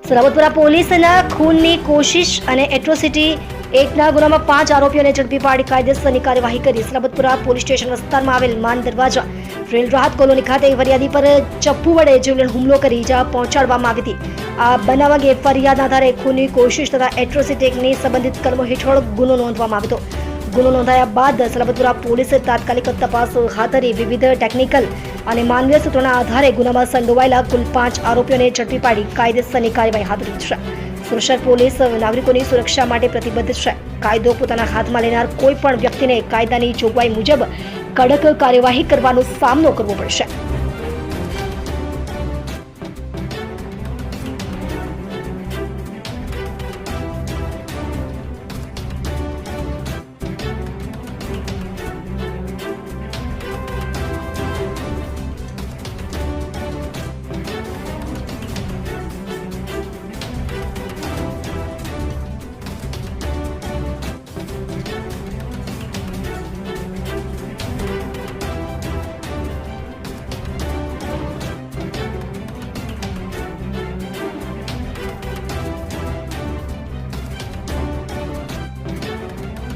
સરવતપુરા પોલીસના ખૂનની કોશિશ અને એટ્રોસિટી એકના ગુનામાં 5 આરોપીઓને ઝડપી પાડી કાયદેસરની કાર્યવાહી કરી. સરવતપુરા પોલીસ સ્ટેશન વિસ્તારમાં આવેલ માન દરવાજા રેલ રાહત કોલોની ખાતે ફરિયાદી પર ચપ્પુ વડે જીવલેણ હુમલો કરી ઇજા પહોંચાડવામાં આવી હતી. આ બનાવ અંગે ફરિયાદના આધારે ખૂનની કોશિશ તથા એટ્રોસિટી એકની સંબંધિત કલમો હેઠળ ગુનો નોંધવામાં આવ્યો હતો. ગુનો નોંધાયા બાદ સરવતપુરા પોલીસે તાત્કાલિક તપાસ હાથ ધરી વિવિધ ટેકનિકલ અને માનવીય સૂત્રોના આધારે ગુનામાં સંડોવાયેલા કુલ 5 આરોપીઓને ઝડપી પાડી કાયદેસરની કાર્યવાહી હાથ ધરી છે. સુરક્ષા પોલીસ નાગરિકોની સુરક્ષા માટે પ્રતિબદ્ધ છે. કાયદો પોતાના હાથમાં લેનાર કોઈ પણ વ્યક્તિને કાયદાની જોગવાઈ મુજબ કડક કાર્યવાહી કરવાનો સામનો કરવો પડશે.